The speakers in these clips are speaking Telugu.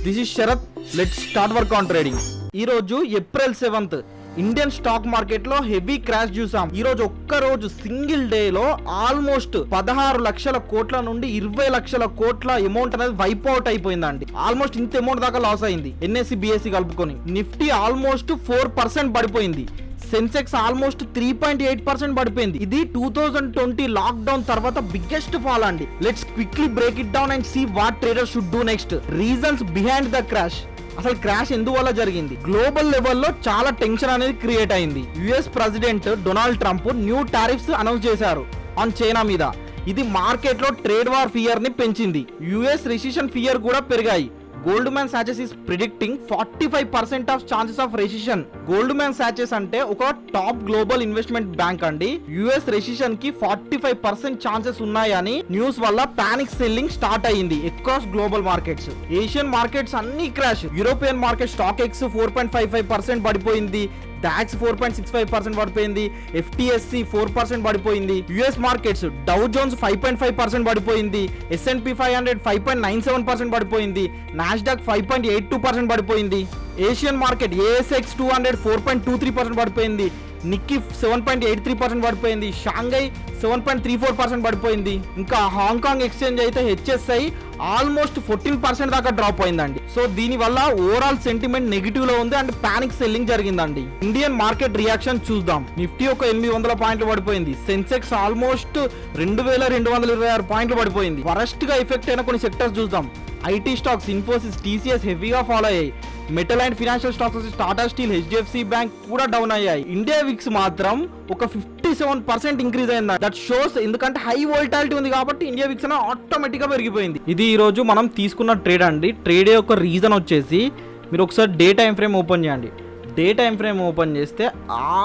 This is Sharath. Let's start work on trading. ఈ రోజు April 7th Indian stock market లో హెవీ క్రాష్ చూసాం. ఈ రోజు ఒక్క రోజు సింగిల్ డే లో ఆల్మోస్ట్ 16 లక్షల కోట్ల నుండి 20 లక్షల కోట్ల అమౌంట్ అనేది వైప్ అవుట్ అయిపోయిందండి. ఆల్మోస్ట్ ఇంత అమౌంట్ దాకా లాస్ అయింది. ఎన్ఎస్సి బిఎస్సి కలుపుకొని. నిఫ్టీ ఆల్మోస్ట్ 4% పడిపోయింది. సెన్సెక్స్ ఆల్మోస్ట్ 3.8% పడిపోయింది. ఇది 2020 లాక్డౌన్ తర్వాత బిగ్గెస్ట్ ఫాల్ అండి. Let's quickly break it down and see what traders should do next. Reasons behind the crash. అసలు క్రాష్ ఎందువల్ల జరిగింది? గ్లోబల్ లెవెల్లో చాలా టెన్షన్ అనేది క్రియేట్ అయింది. US president Donald Trump new tariffs announce చేశారు ఆన్ చైనా మీద. ఇది మార్కెట్ లో ట్రేడ్ వార్ ఫియర్ ని పెంచింది. యుఎస్ రిసెషన్ ఫియర్ కూడా పెరిగాయి. Goldman Sachs is predicting 45% of chances of recession. Goldman Sachs అంటే ఒక టాప్ గ్లోబల్ ఇన్వెస్ట్మెంట్ బ్యాంక్ అండి. యుఎస్ రెసిషన్ కి 45% ఛాన్సెస్ ఉన్నాయని న్యూస్ వల్ల పానిక్ సెల్లింగ్ స్టార్ట్ అయ్యింది across global markets. Asian markets అన్ని crash. European market Stoxx 4.55% పడిపోయింది. డాక్స్ 4.65% పడిపోయింది. FTSE 4% పడిపోయింది. యుఎస్ మార్కెట్స్ డౌ జోన్స్ 5.5% పడిపోయింది. S&P 500 5.97% పడిపోయింది. నాస్డాక్ 5.82% పడిపోయింది. ఏషియన్ మార్కెట్ ASX 200 4.23% పడిపోయింది. నిక్కీ 7.83% పడిపోయింది. షాంఘై 7.34% పడిపోయింది. ఇంకా హాంకాంగ్ ఎక్స్చేంజ్ అయితే HSI ఆల్మోస్ట్ 14% దాకా డ్రాప్ అయిందండి. సో దీని వల్ల ఓవరాల్ సెంటిమెంట్ నెగిటివ్ లో ఉంది అండ్ పానిక్ సెల్లింగ్ జరిగిందండి. ఇండియన్ మార్కెట్ రియాక్షన్ చూద్దాం. నిఫ్టీ ఒక 800 పాయింట్లు పడిపోయింది. సెన్సెక్స్ ఆల్మోస్ట్ 2226 పాయింట్లు పడిపోయింది. వరస్ట్ గా ఎఫెక్ట్ అయిన కొన్ని సెక్టర్స్ చూద్దాం. ఐటీ స్టాక్స్ ఇన్ఫోసిస్ TCS హెవీగా ఫాలో అయ్యాయి. మెటల్ అండ్ ఫినాన్షియల్ స్టాక్స్ వచ్చి టాటా స్టీల్ HDFC బ్యాంక్ కూడా డౌన్ అయ్యాయి. ఇండియా విక్స్ మాత్రం ఒక 57% ఇంక్రీజ్ అయింది. దట్ షోస్ ఎందుకంటే హై వోల్టాలిటీ ఉంది కాబట్టి ఇండియా విక్స్ అనేది ఆటోమేటిక్ గా పెరిగిపోయింది. ఇది ఈ రోజు మనం తీసుకున్న ట్రేడ్ అండి. ట్రేడ్ యొక్క రీజన్ వచ్చేసి మీరు ఒకసారి డే టైం ఫ్రేమ్ ఓపెన్ చేయండి. డే టైం ఫ్రేమ్ ఓపెన్ చేస్తే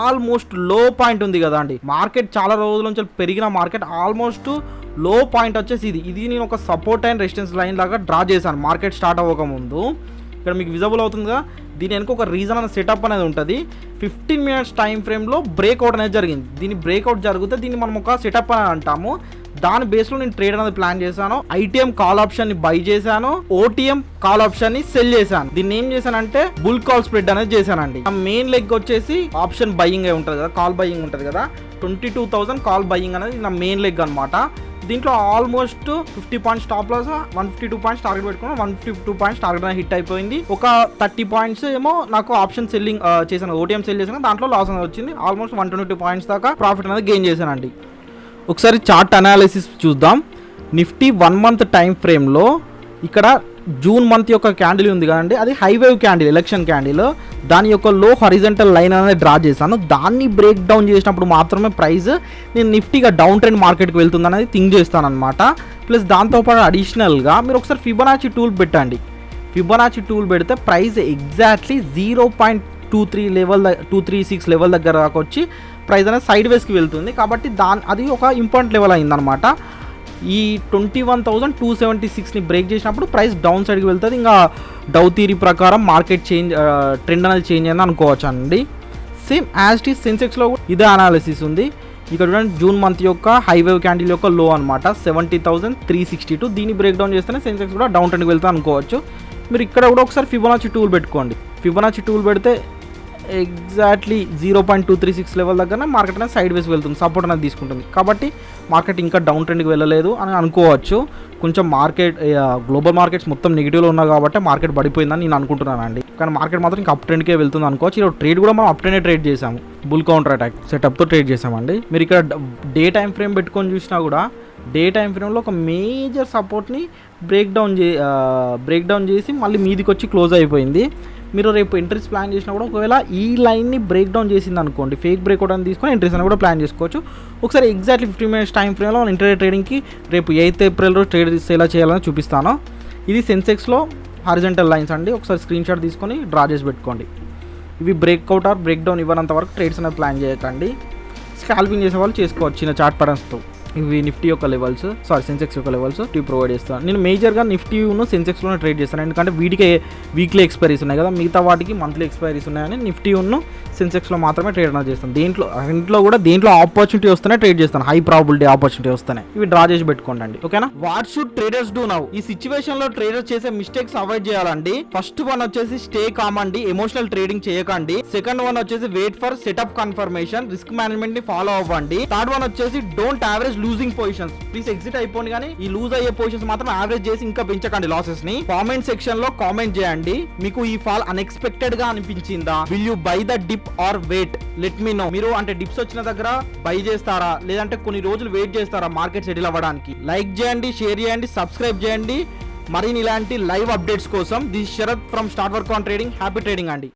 ఆల్మోస్ట్ లో పాయింట్ ఉంది కదా అండి. మార్కెట్ చాలా రోజుల నుంచి పెరిగిన మార్కెట్ ఆల్మోస్ట్ లో పాయింట్ వచ్చేసి ఇది నేను ఒక సపోర్ట్ అండ్ రెసిస్టెన్స్ లైన్ లాగా డ్రా చేశాను మార్కెట్ స్టార్ట్ అవ్వకముందు. ఇక్కడ మీకు విజిబుల్ అవుతుందిగా. దీని వెనుక ఒక రీజన్ అనే సెటప్ అనేది ఉంటుంది. 15 minutes టైం ఫ్రేమ్లో బ్రేక్అవుట్ అనేది జరిగింది. దీని బ్రేక్అవుట్ జరిగితే దీన్ని మనం ఒక సెటప్ అని అంటాము. దాని బేస్లో నేను ట్రేడ్ అనేది ప్లాన్ చేశాను. ITM కాల్ ఆప్షన్ ని బై చేశాను. OTM కాల్ ఆప్షన్ ని సెల్ చేశాను. దీన్ని ఏం చేశానంటే బుల్ కాల్ స్ప్రెడ్ అనేది చేశానండి. మెయిన్ లెగ్ వచ్చేసి ఆప్షన్ బయింగ్ ఉంటుంది కదా, కాల్ బయింగ్ ఉంటుంది కదా. 22,000 కాల్ బయింగ్ అనేది నా మెయిన్ లెగ్ అనమాట. దీంట్లో almost 50 points stop loss, 152 points target పెట్టుకున్నాను. 152 పాయింట్స్ టార్గెట్ అనేది హిట్ అయిపోయింది. ఒక 30 పాయింట్స్ ఏమో నాకు ఆప్షన్ సెల్లింగ్ చేశాను, OTM సెల్ చేశాను. దాంట్లో లాస్ అనేది వచ్చింది. ఆల్మోస్ట్ 122 పాయింట్స్ దాకా ప్రాఫిట్ అనేది గెయిన్ చేశానండి. ఒకసారి చార్ట్ అనాలిసిస్ చూద్దాం. నిఫ్టీ 1 month టైం ఫ్రేమ్లో ఇక్కడ జూన్ మంత్ యొక్క క్యాండిల్ ఉంది కదండి, అది హైవేవ్ క్యాండిల్, ఎలక్షన్ క్యాండిల్. దాని యొక్క లో హారిజంటల్ లైన్ అనేది డ్రా చేశాను. దాన్ని బ్రేక్ డౌన్ చేసినప్పుడు మాత్రమే ప్రైస్ నేను నిఫ్టీగా డౌన్ ట్రెండ్ మార్కెట్కి వెళ్తుంది అనేది థింక్ చేస్తాను అనమాట. ప్లస్ దాంతోపాటు అడిషనల్గా మీరు ఒకసారి ఫిబొనాచి టూల్ పెట్టండి. ఫిబొనాచి టూల్ పెడితే ప్రైస్ ఎగ్జాక్ట్లీ 0.23 లెవెల్ 236 లెవెల్ దగ్గర దాకా వచ్చి ప్రైస్ అనేది సైడ్ వేస్కి వెళ్తుంది. కాబట్టి అది ఒక ఇంపార్టెంట్ లెవెల్ అయిందనమాట. ఈ 21,276ని బ్రేక్ చేసినప్పుడు ప్రైస్ డౌన్ సైడ్కి వెళ్తుంది. ఇంకా డౌ థియరీ ప్రకారం మార్కెట్ ట్రెండ్ అనేది చేంజ్ అయింది అనుకోవచ్చు అండి. సేమ్ యాజ్ ఇట్ ఈస్ సెన్సెక్స్లో ఇదే అనాలిసిస్ ఉంది. ఇక్కడ చూడండి, జూన్ మంత్ యొక్క హైవేవ్ క్యాండిల్ యొక్క లో అనమాట 70,362. దీన్ని బ్రేక్ డౌన్ చేస్తేనే సెన్సెక్స్ కూడా డౌన్ ట్రెండ్కి వెళ్తా అనుకోవచ్చు. మీరు ఇక్కడ కూడా ఒకసారి ఫిబొనాచి టూల్ పెట్టుకోండి. ఫిబొనాచి టూల్ పెడితే ఎగ్జాక్ట్లీ 0.236 లెవెల్ దగ్గర మార్కెట్ అనేది సైడ్ వేస్ వెళ్తుంది, సపోర్ట్ అనేది తీసుకుంటుంది. కాబట్టి మార్కెట్ ఇంకా డౌన్ ట్రెండ్కి వెళ్ళలేదు అని అనుకోవచ్చు. కొంచెం గ్లోబల్ మార్కెట్స్ మొత్తం నెగిటివ్లో ఉన్నాయి కాబట్టి మార్కెట్ పడిపోయిందని నేను అనుకుంటున్నాను అండి. కానీ మార్కెట్ మాత్రం ఇంకా అప్ ట్రెండ్కే వెళ్తుంది అనుకోవచ్చు. ఈరోజు ట్రేడ్ కూడా మనం అప్ ట్రెండే ట్రేడ్ చేసాము, బుల్ కౌంటర్ అటాక్ సెటప్తో ట్రేడ్ చేసామండి. మీరు ఇక్కడ డే టైం ఫ్రేమ్ పెట్టుకొని చూసినా కూడా డే టైం ఫ్రేమ్లో ఒక మేజర్ సపోర్ట్ని బ్రేక్ డౌన్ చేసి మళ్ళీ మీదికి వచ్చి క్లోజ్ అయిపోయింది. మీరు రేపు ఎంట్రీస్ ప్లాన్ చేసినా కూడా ఒకవేళ ఈ లైన్ని బ్రేక్ డౌన్ చేసింది అనుకోండి, ఫేక్ బ్రేక్అవుట్ అని తీసుకొని ఎంట్రీస్ అని కూడా ప్లాన్ చేసుకోవచ్చు. ఒకసారి ఎగ్జాక్ట్లీ 15 minutes టైం ఫ్రేమ్లో మనం ఇంటర్డే ట్రేడింగ్కి రేపు 8th April ట్రేడ్ ఎలా చేయాలని చూపిస్తాను. ఇది సెన్సెక్స్లో హారిజంటల్ లైన్స్ అండి. ఒకసారి స్క్రీన్ షాట్ తీసుకొని డ్రా చేసి పెట్టుకోండి. ఇవి బ్రేక్అవుట్ ఆర్ బ్రేక్ డౌన్ ఇవ్వనంత వరకు ట్రేడ్స్ అనేది ప్లాన్ చేయకండి. స్కాల్పింగ్ చేసే వాళ్ళు చేసుకోవచ్చు చిన్న చార్ట్ ప్యాటర్న్స్తో. ఇవి నిఫ్టీ యొక్క లెవెల్స్, సెన్సెక్స్ యొక్క లెవెల్స్ ప్రొవైడ్ చేస్తాను. నేను మేజర్గా నిఫ్టీను సెన్సెక్స్లోనే ట్రేడ్ చేస్తాను, ఎందుకంటే వీటికి వీక్లీ ఎక్స్పైరీస్ ఉన్నాయి కదా, మిగతా వాటికి మంత్లీ ఎక్స్పైరీస్ ఉన్నాయని నిఫ్టీను సెన్సెక్స్లో మాత్రమే ట్రేడ్ అనేది చేస్తాను. దేంట్లో ఆపర్చునిటీ వస్తేనే ట్రేడ్ చేస్తాను, హై ప్రాబిలిటీ ఆపర్చునిటీ వస్తేనే. ఇవి డ్రా చేసి పెట్టుకోండి, ఓకేనా. What should traders do now? ఈ సిచ్యువేషన్ లో ట్రేడర్స్ చేసే మిస్టేక్స్ అవాయిడ్ చేయాలండి. ఫస్ట్ వన్ వచ్చేసి స్టే కామ్ అండి, ఎమోషనల్ ట్రేడింగ్ చేయకండి. సెకండ్ వన్ వచ్చేసి wait for setup confirmation, risk management ని ఫాలో అవ్వండి. థర్డ్ వన్ వచ్చేసి don't average losing positions, please exit అయిపోండి, కానీ ఈ లూజ్ అయ్యే పొజిషన్స్ మాత్రం యావరేజ్ చేసి ఇంకా పెంచకండి లాసెస్ ని. కామెంట్ సెక్షన్ లో కామెంట్ చేయండి, మీకు ఈ ఫాల్ అన్ఎక్స్పెక్టెడ్ గా అనిపించిందా? Will you buy the dip or wait? Let me know. మీరు అంటే డిప్స్ వచ్చిన దగ్గర బై చేస్తారా, లేదంటే కొన్ని రోజులు వెయిట్ చేస్తారా మార్కెట్ సెటిల్ అవ్వడానికి? లైక్ చేయండి, షేర్ చేయండి, సబ్స్క్రైబ్ చేయండి. మరిన్ని ఇలాంటి లైవ్ అప్డేట్స్ కోసం this Sharath from start work on trading. Happy trading అండి.